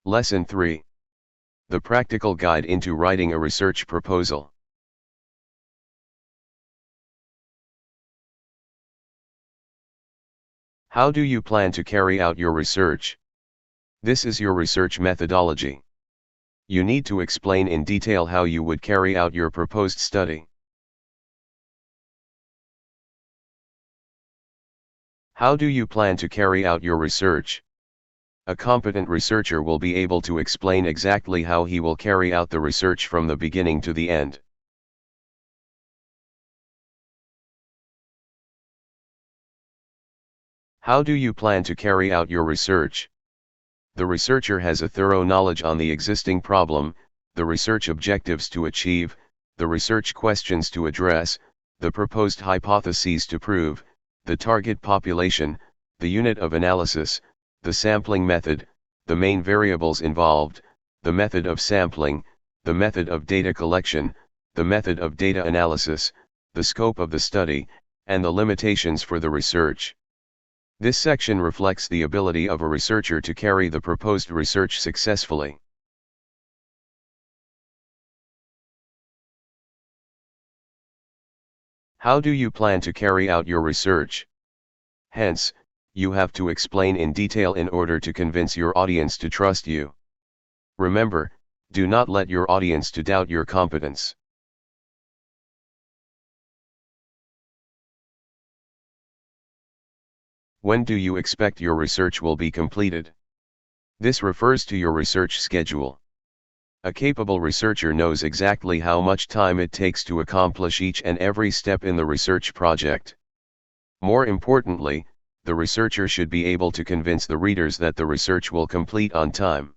Lesson 3. The Practical Guide into Writing a Research Proposal. How do you plan to carry out your research? This is your research methodology. You need to explain in detail how you would carry out your proposed study. How do you plan to carry out your research? A competent researcher will be able to explain exactly how he will carry out the research from the beginning to the end. How do you plan to carry out your research? The researcher has a thorough knowledge on the existing problem, the research objectives to achieve, the research questions to address, the proposed hypotheses to prove, the target population, the unit of analysis, the sampling method, the main variables involved, the method of sampling, the method of data collection, the method of data analysis, the scope of the study, and the limitations for the research. This section reflects the ability of a researcher to carry the proposed research successfully. How do you plan to carry out your research? Hence, you have to explain in detail in order to convince your audience to trust you. Remember, do not let your audience to doubt your competence. When do you expect your research will be completed? This refers to your research schedule. A capable researcher knows exactly how much time it takes to accomplish each and every step in the research project. More importantly, the researcher should be able to convince the readers that the research will complete on time.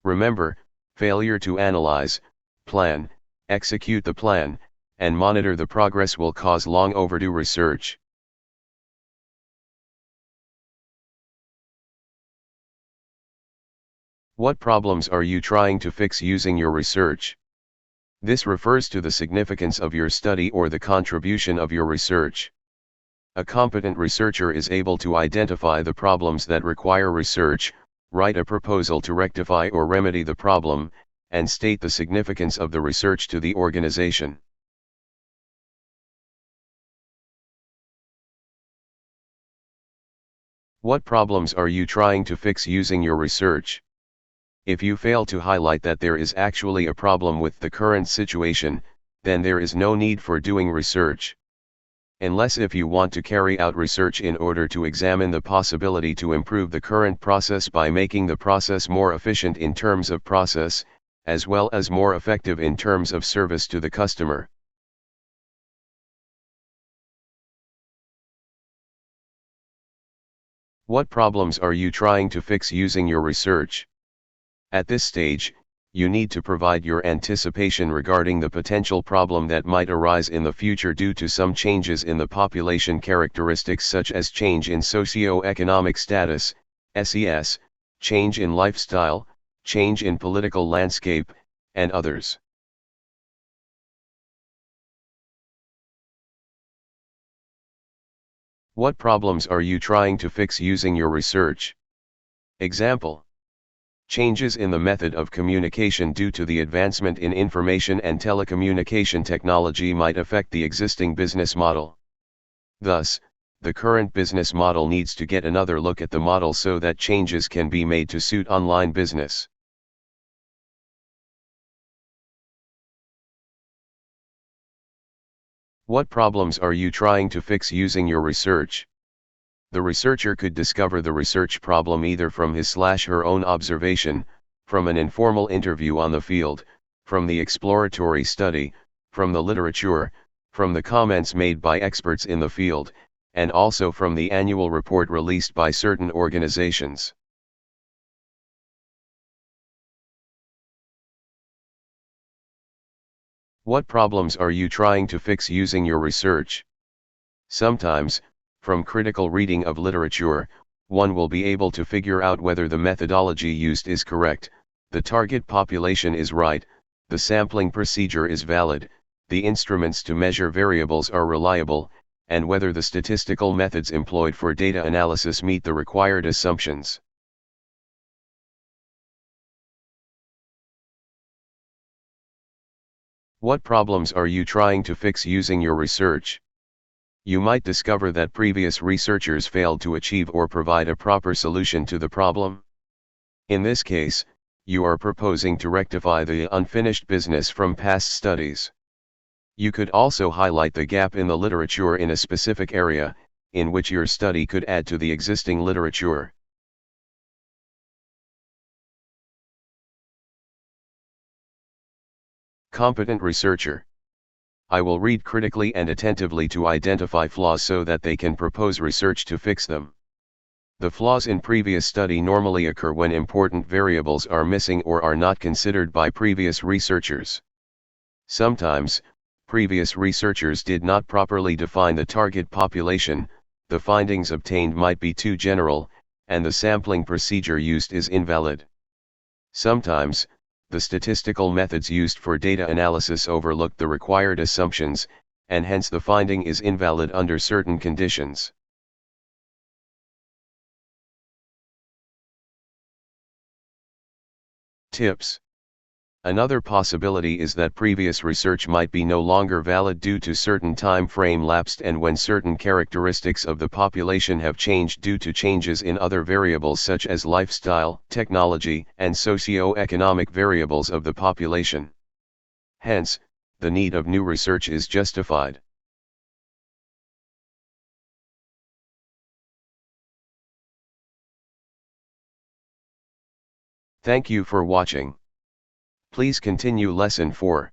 Remember, failure to analyze, plan, execute the plan, and monitor the progress will cause long overdue research. What problems are you trying to fix using your research? This refers to the significance of your study or the contribution of your research. A competent researcher is able to identify the problems that require research, write a proposal to rectify or remedy the problem, and state the significance of the research to the organization. What problems are you trying to fix using your research? If you fail to highlight that there is actually a problem with the current situation, then there is no need for doing research. Unless if you want to carry out research in order to examine the possibility to improve the current process by making the process more efficient in terms of process, as well as more effective in terms of service to the customer. What problems are you trying to fix using your research? At this stage, you need to provide your anticipation regarding the potential problem that might arise in the future due to some changes in the population characteristics such as change in socio-economic status, SES, change in lifestyle, change in political landscape, and others. What problems are you trying to fix using your research? Example: changes in the method of communication due to the advancement in information and telecommunication technology might affect the existing business model. Thus, the current business model needs to get another look at the model so that changes can be made to suit online business. What problems are you trying to fix using your research? The researcher could discover the research problem either from his/her own observation, from an informal interview on the field, from the exploratory study, from the literature, from the comments made by experts in the field, and also from the annual report released by certain organizations. What problems are you trying to fix using your research? Sometimes, from critical reading of literature, one will be able to figure out whether the methodology used is correct, the target population is right, the sampling procedure is valid, the instruments to measure variables are reliable, and whether the statistical methods employed for data analysis meet the required assumptions. What problems are you trying to fix using your research? You might discover that previous researchers failed to achieve or provide a proper solution to the problem. In this case, you are proposing to rectify the unfinished business from past studies. You could also highlight the gap in the literature in a specific area, in which your study could add to the existing literature. Competent researcher. I will read critically and attentively to identify flaws so that they can propose research to fix them. The flaws in previous study normally occur when important variables are missing or are not considered by previous researchers. Sometimes, previous researchers did not properly define the target population, the findings obtained might be too general, and the sampling procedure used is invalid. Sometimes, the statistical methods used for data analysis overlook the required assumptions, and hence the finding is invalid under certain conditions. Tips. Another possibility is that previous research might be no longer valid due to certain time frame lapsed and when certain characteristics of the population have changed due to changes in other variables such as lifestyle, technology, and socio-economic variables of the population. Hence, the need of new research is justified. Thank you for watching. Please continue Lesson 4.